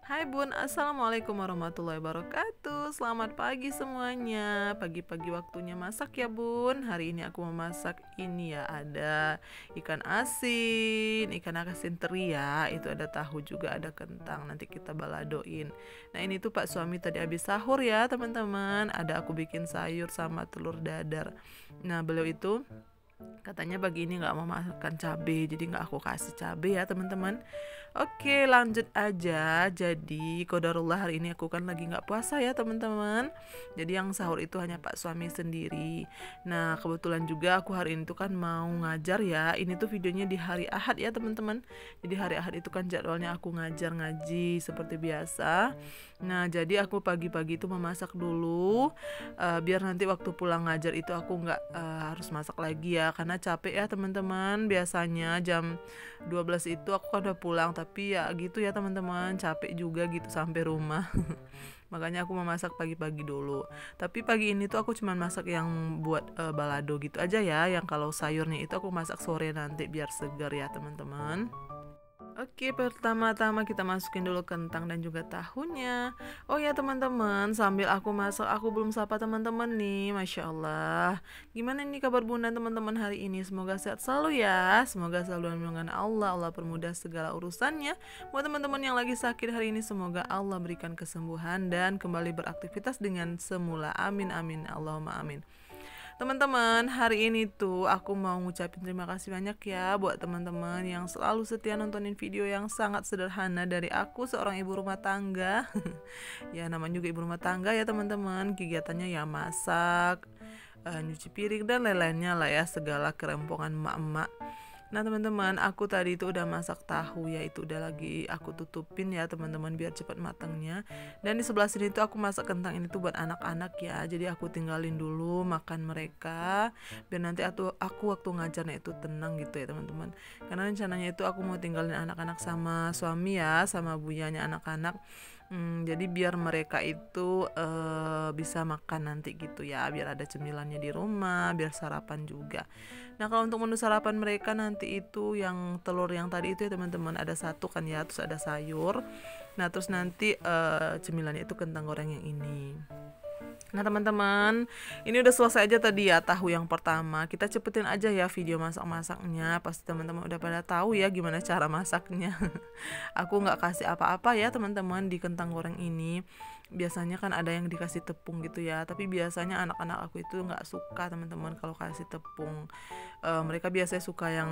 Hai Bun, Assalamualaikum warahmatullahi wabarakatuh. Selamat pagi semuanya. Pagi-pagi waktunya masak ya Bun. Hari ini aku memasak ini ya, ada ikan asin teri ya. Itu ada tahu juga, ada kentang. Nanti kita baladoin. Nah ini tuh Pak suami tadi habis sahur ya teman-teman. Ada aku bikin sayur sama telur dadar. Nah beliau itu katanya pagi ini nggak mau makan cabai, jadi nggak aku kasih cabai ya teman-teman. Oke lanjut aja. Jadi qadarullah hari ini aku kan lagi nggak puasa ya teman-teman. Jadi yang sahur itu hanya Pak suami sendiri. Nah kebetulan juga aku hari ini tuh kan mau ngajar ya. Ini tuh videonya di hari Ahad ya teman-teman. Jadi hari Ahad itu kan jadwalnya aku ngajar ngaji seperti biasa. Nah jadi aku pagi-pagi itu memasak dulu, biar nanti waktu pulang ngajar itu aku nggak harus masak lagi ya, karena capek ya teman-teman. Biasanya jam 12 itu aku kan udah pulang, tapi ya gitu ya teman-teman, capek juga gitu sampai rumah. Makanya aku memasak pagi-pagi dulu. Tapi pagi ini tuh aku cuma masak yang buat balado gitu aja ya. Yang kalau sayurnya itu aku masak sore nanti biar segar ya teman-teman. Oke, pertama-tama kita masukin dulu kentang dan juga tahunya. Oh ya teman-teman, sambil aku masak, aku belum sapa teman-teman nih. Masya Allah. Gimana nih kabar bunda teman-teman hari ini? Semoga sehat selalu ya. Semoga selalu dengan Allah. Allah permudah segala urusannya. Buat teman-teman yang lagi sakit hari ini, semoga Allah berikan kesembuhan dan kembali beraktivitas dengan semula. Amin, amin. Allahumma amin. Teman-teman, hari ini tuh aku mau ngucapin terima kasih banyak ya buat teman-teman yang selalu setia nontonin video yang sangat sederhana dari aku, seorang ibu rumah tangga. Ya namanya juga ibu rumah tangga ya teman-teman. Kegiatannya ya masak, nyuci piring dan lain-lainnya lah ya, segala kerempongan emak-emak. Nah teman-teman, aku tadi itu udah masak tahu ya, itu udah lagi aku tutupin ya teman-teman biar cepat matangnya. Dan di sebelah sini tuh aku masak kentang ini tuh buat anak-anak ya. Jadi aku tinggalin dulu makan mereka biar nanti aku waktu ngajarnya itu tenang gitu ya teman-teman. Karena rencananya itu aku mau tinggalin anak-anak sama suami ya, sama buyanya anak-anak. Jadi biar mereka itu bisa makan nanti gitu ya, biar ada cemilannya di rumah, biar sarapan juga. Nah kalau untuk menu sarapan mereka nanti itu yang telur yang tadi itu ya teman-teman, ada satu kan ya, terus ada sayur. Nah terus nanti cemilannya itu kentang goreng yang ini. Nah teman-teman, ini udah selesai aja tadi ya tahu yang pertama. Kita cepetin aja ya video masak-masaknya. Pasti teman-teman udah pada tahu ya gimana cara masaknya. Aku nggak kasih apa-apa ya teman-teman di kentang goreng ini. Biasanya kan ada yang dikasih tepung gitu ya, tapi biasanya anak-anak aku itu nggak suka teman-teman kalau kasih tepung. Mereka biasanya suka yang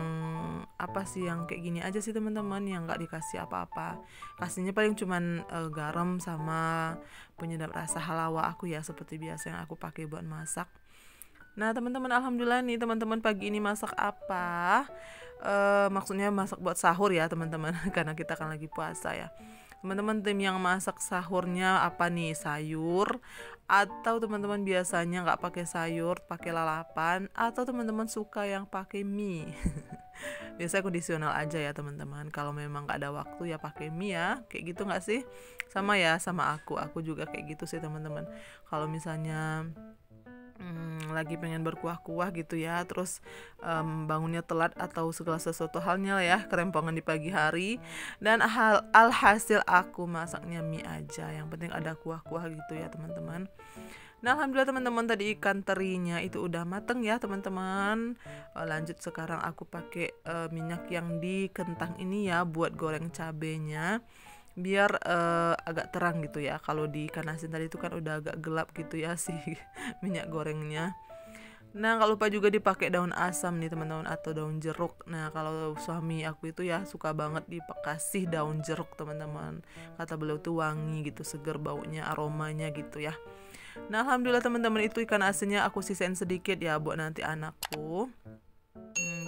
apa sih, yang kayak gini aja sih teman-teman, yang nggak dikasih apa-apa. Kasihnya paling cuman garam sama penyedap rasa halawa aku ya, seperti biasa yang aku pakai buat masak. Nah teman-teman, alhamdulillah nih teman-teman pagi ini masak apa? Maksudnya masak buat sahur ya teman-teman, karena kita kan lagi puasa ya. Teman-teman, tim yang masak sahurnya apa nih? Sayur, atau teman-teman biasanya nggak pakai sayur, pakai lalapan, atau teman-teman suka yang pakai mie? Biasanya kondisional aja ya teman-teman. Kalau memang nggak ada waktu ya pakai mie ya, kayak gitu nggak sih? Sama ya, sama aku juga kayak gitu sih teman-teman. Kalau misalnya lagi pengen berkuah-kuah gitu ya, terus bangunnya telat atau segala sesuatu halnya lah ya, kerempongan di pagi hari, dan alhasil aku masaknya mie aja, yang penting ada kuah-kuah gitu ya teman-teman. Nah alhamdulillah teman-teman, tadi ikan terinya itu udah mateng ya teman-teman. Lanjut sekarang aku pakai minyak yang di kentang ini ya buat goreng cabenya, biar agak terang gitu ya. Kalau di ikan asin tadi itu kan udah agak gelap gitu ya si minyak gorengnya. Nah, nggak lupa juga dipakai daun asam nih teman-teman, atau daun jeruk. Nah, kalau suami aku itu ya suka banget dikasih daun jeruk teman-teman. Kata beliau tuh wangi gitu, seger baunya, aromanya gitu ya. Nah, alhamdulillah teman-teman, itu ikan asinnya aku sisain sedikit ya buat nanti anakku.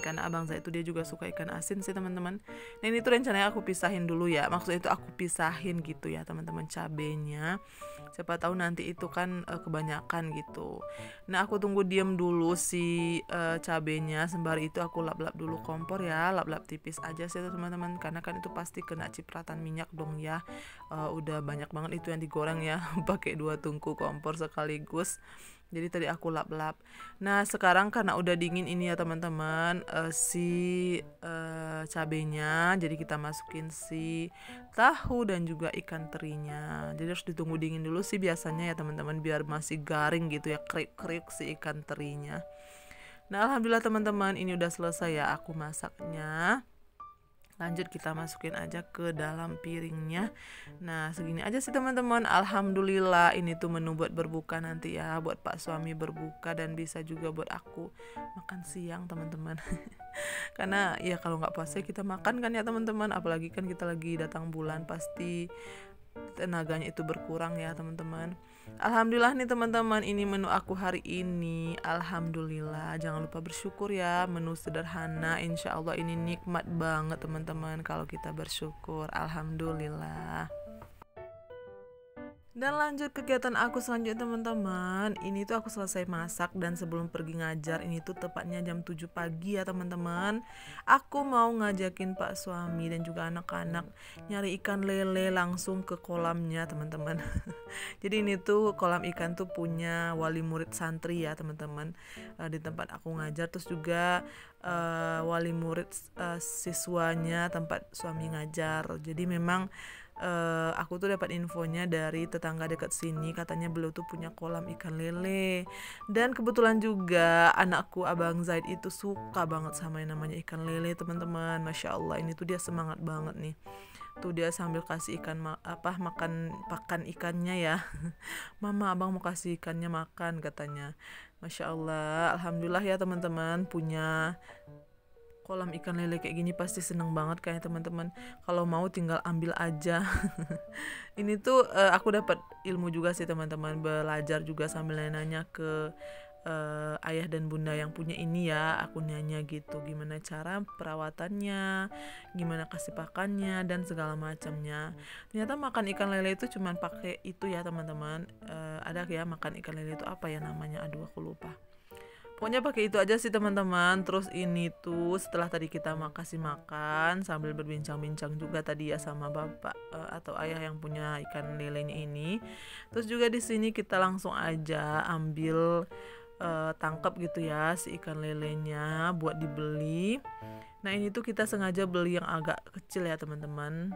Karena abang saya itu dia juga suka ikan asin sih teman-teman. Nah ini tuh rencananya aku pisahin dulu ya. Maksudnya itu aku pisahin gitu ya teman-teman, cabenya. Siapa tahu nanti itu kan kebanyakan gitu. Nah aku tunggu diem dulu si cabenya. Sembari itu aku lap-lap dulu kompor ya. Lap-lap tipis aja sih teman-teman. Karena kan itu pasti kena cipratan minyak dong ya. Udah banyak banget itu yang digoreng ya. Pakai 2 tungku kompor sekaligus. Jadi tadi aku lap-lap. Nah sekarang karena udah dingin ini ya teman-teman, cabenya, jadi kita masukin si tahu dan juga ikan terinya. Jadi harus ditunggu dingin dulu sih biasanya ya teman-teman, biar masih garing gitu ya, kriuk-kriuk si ikan terinya. Nah alhamdulillah teman-teman, ini udah selesai ya aku masaknya. Lanjut kita masukin aja ke dalam piringnya. Nah segini aja sih teman-teman. Alhamdulillah ini tuh menu buat berbuka nanti ya, buat pak suami berbuka, dan bisa juga buat aku makan siang teman-teman. Karena ya kalau nggak puasa kita makan kan ya teman-teman, apalagi kan kita lagi datang bulan, pasti tenaganya itu berkurang ya teman-teman. Alhamdulillah nih teman-teman, ini menu aku hari ini. Alhamdulillah, jangan lupa bersyukur ya. Menu sederhana, insya Allah ini nikmat banget teman-teman kalau kita bersyukur. Alhamdulillah. Dan lanjut kegiatan aku selanjutnya teman-teman. Ini tuh aku selesai masak, dan sebelum pergi ngajar, ini tuh tepatnya jam 7 pagi ya teman-teman, aku mau ngajakin pak suami dan juga anak-anak nyari ikan lele langsung ke kolamnya teman-teman. Jadi ini tuh kolam ikan tuh punya wali murid santri ya teman-teman, di tempat aku ngajar. Terus juga wali murid siswanya tempat suami ngajar. Jadi memang aku tuh dapat infonya dari tetangga dekat sini, katanya beliau tuh punya kolam ikan lele. Dan kebetulan juga anakku Abang Zaid itu suka banget sama yang namanya ikan lele teman-teman. Masya Allah, ini tuh dia semangat banget nih. Tuh dia sambil kasih ikan makan pakan ikannya ya. Mama, abang mau kasih ikannya makan katanya. Masya Allah, alhamdulillah ya teman-teman, punya kolam ikan lele kayak gini pasti seneng banget kayaknya teman-teman. Kalau mau tinggal ambil aja. Ini tuh aku dapat ilmu juga sih teman-teman, belajar juga sambil nanya ke ayah dan bunda yang punya ini ya. Aku nanya gitu, gimana cara perawatannya, gimana kasih pakannya, dan segala macamnya. Ternyata makan ikan lele itu cuman pakai itu ya teman-teman. Ada ya makan ikan lele itu apa ya namanya, aduh aku lupa. Pokoknya pakai itu aja sih teman-teman. Terus ini tuh setelah tadi kita kasih makan, sambil berbincang-bincang juga tadi ya sama bapak atau ayah yang punya ikan lelenya ini. Terus juga di sini kita langsung aja ambil tangkap gitu ya si ikan lelenya buat dibeli. Nah ini tuh kita sengaja beli yang agak kecil ya teman-teman,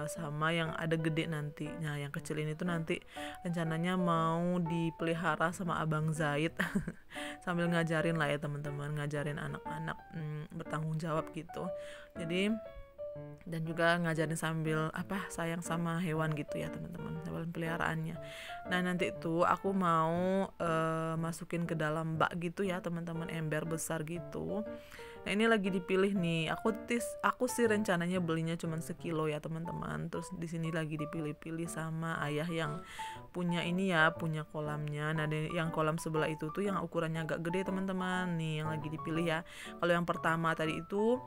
sama yang ada gede nanti. Nah yang kecil ini tuh nanti rencananya mau dipelihara sama Abang Zaid sambil ngajarin lah ya teman-teman, ngajarin anak-anak bertanggung jawab gitu. Jadi dan juga ngajarin sambil sayang sama hewan gitu ya teman-teman, hewan peliharaannya. Nah nanti itu aku mau masukin ke dalam bak gitu ya teman-teman, ember besar gitu. Nah ini lagi dipilih nih. Aku sih rencananya belinya cuma sekilo ya teman-teman. Terus di sini lagi dipilih-pilih sama ayah yang punya ini ya, punya kolamnya. Nah yang kolam sebelah itu tuh yang ukurannya agak gede teman-teman. Nih yang lagi dipilih ya. Kalau yang pertama tadi itu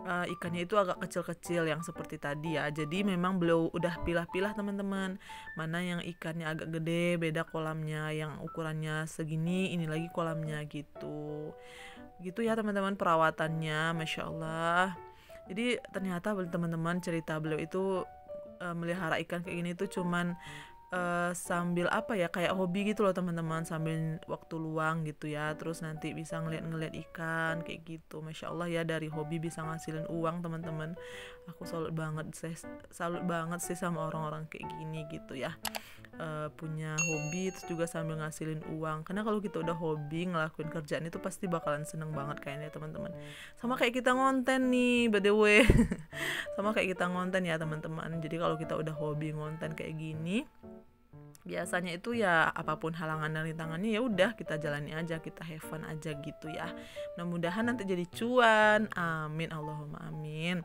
ikannya itu agak kecil-kecil yang seperti tadi ya. Jadi memang beliau udah pilah-pilah teman-teman, mana yang ikannya agak gede, beda kolamnya, yang ukurannya segini ini lagi kolamnya gitu ya teman-teman perawatannya. Masya Allah. Jadi ternyata teman-teman cerita beliau itu melihara ikan kayak gini tuh cuman sambil kayak hobi gitu loh teman-teman, sambil waktu luang gitu ya. Terus nanti bisa ngeliat ikan kayak gitu. Masya Allah ya, dari hobi bisa ngasilin uang teman-teman. Aku salut banget sih sama orang-orang kayak gini gitu ya, punya hobi terus juga sambil ngasilin uang. Karena kalau kita udah hobi ngelakuin kerjaan itu pasti bakalan seneng banget kayaknya teman-teman. Sama kayak kita ngonten nih by the way. Sama kayak kita ngonten ya teman-teman. Jadi kalau kita udah hobi ngonten kayak gini, biasanya itu ya apapun halangan dan rintangannya ya udah kita jalani aja, kita have fun aja gitu ya. Mudah-mudahan nanti jadi cuan. Amin, Allahumma amin.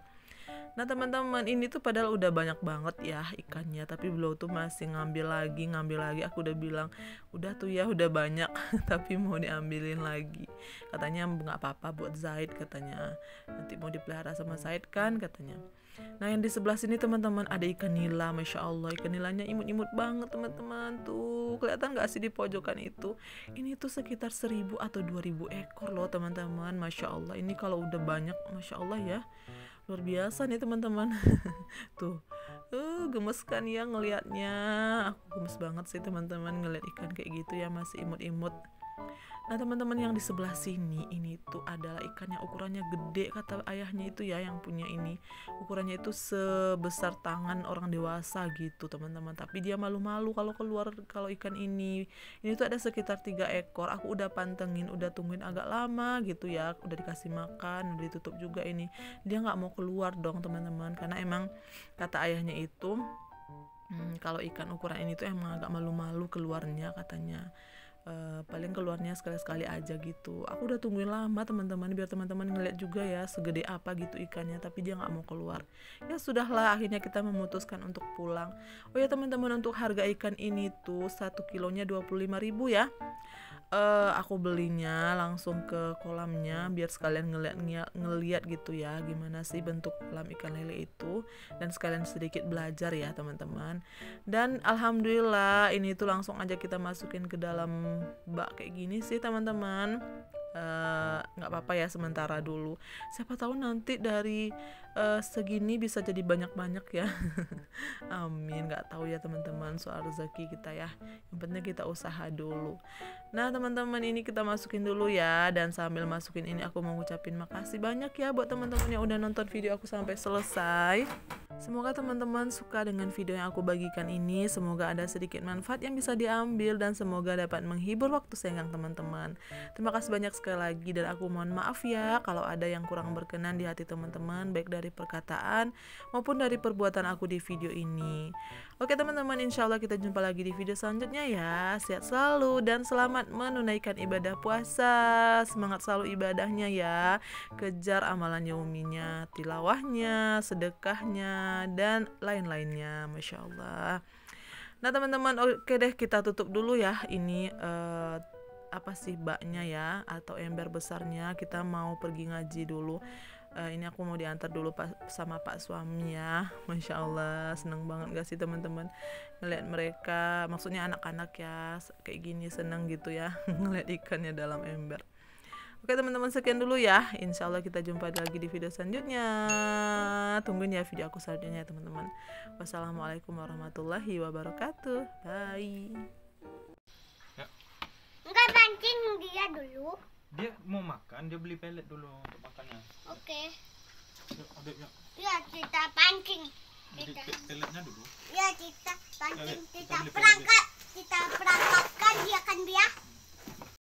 Nah teman-teman, ini tuh padahal udah banyak banget ya ikannya, tapi beliau tuh masih ngambil lagi. Aku udah bilang udah tuh ya, udah banyak tapi mau diambilin lagi. Katanya nggak apa-apa buat Zaid, katanya nanti mau dipelihara sama Zaid kan katanya. Nah yang di sebelah sini teman-teman ada ikan nila. Masya Allah, ikan nilanya imut-imut banget teman-teman. Tuh kelihatan gak sih di pojokan itu? Ini tuh sekitar 1.000 atau 2.000 ekor loh teman-teman. Masya Allah, ini kalau udah banyak Masya Allah ya, luar biasa nih teman-teman. Tuh, gemes kan ya ngelihatnya. Aku gemes banget sih teman-teman ngeliat ikan kayak gitu ya, masih imut-imut. Nah teman-teman, yang di sebelah sini ini tuh adalah ikan yang ukurannya gede, kata ayahnya itu ya, yang punya ini ukurannya itu sebesar tangan orang dewasa gitu teman-teman. Tapi dia malu-malu kalau keluar. Kalau ikan ini tuh ada sekitar 3 ekor. Aku udah pantengin, udah tungguin agak lama gitu ya, udah dikasih makan, udah ditutup juga ini. Dia nggak mau keluar dong teman-teman, karena emang kata ayahnya itu kalau ikan ukuran ini tuh emang agak malu-malu keluarnya katanya. Paling keluarnya sekali-sekali aja gitu. Aku udah tungguin lama teman-teman, biar teman-teman ngeliat juga ya segede apa gitu ikannya, tapi dia nggak mau keluar. Ya sudahlah, akhirnya kita memutuskan untuk pulang. Oh ya teman-teman, untuk harga ikan ini tuh 1 kilonya 25.000 ya. Aku belinya langsung ke kolamnya biar sekalian ngeliat gitu ya gimana sih bentuk kolam ikan lele itu, dan sekalian sedikit belajar ya teman-teman. Dan alhamdulillah ini tuh langsung aja kita masukin ke dalam bak kayak gini sih teman-teman. Nggak apa-apa ya sementara dulu, siapa tahu nanti dari segini bisa jadi banyak-banyak ya. Amin, nggak tahu ya teman-teman soal rezeki kita ya, yang penting kita usaha dulu. Nah teman-teman, ini kita masukin dulu ya, dan sambil masukin ini aku mau ngucapin makasih banyak ya buat teman-teman yang udah nonton video aku sampai selesai. Semoga teman-teman suka dengan video yang aku bagikan ini. Semoga ada sedikit manfaat yang bisa diambil, dan semoga dapat menghibur waktu senggang teman-teman. Terima kasih banyak sekali lagi, dan aku mohon maaf ya kalau ada yang kurang berkenan di hati teman-teman, baik dari perkataan maupun dari perbuatan aku di video ini. Oke teman-teman, insya Allah kita jumpa lagi di video selanjutnya ya. Sehat selalu dan selamat menunaikan ibadah puasa. Semangat selalu ibadahnya ya. Kejar amalan yauminya, tilawahnya, sedekahnya, dan lain-lainnya. Masya Allah. Nah teman-teman, oke deh, kita tutup dulu ya. Ini apa sih baknya ya, atau ember besarnya. Kita mau pergi ngaji dulu. Ini aku mau diantar dulu sama Pak suami ya. Masya Allah, seneng banget gak sih teman-teman ngeliat mereka, maksudnya anak-anak ya kayak gini, seneng gitu ya ngeliat ikannya dalam ember. Oke teman-teman, sekian dulu ya. Insya Allah kita jumpa lagi di video selanjutnya. Tungguin ya video aku selanjutnya ya teman-teman. Wassalamualaikum warahmatullahi wabarakatuh. Bye. Enggak, pancing dia dulu. Dia mau makan, dia beli pelet dulu untuk makannya. Oke. Yuk, adek, yuk. Ya kita pancing. Beli peletnya dulu. Ya kita pancing, Ya, kita beli pelet. perangkap, kita perangkapkan dia kan dia.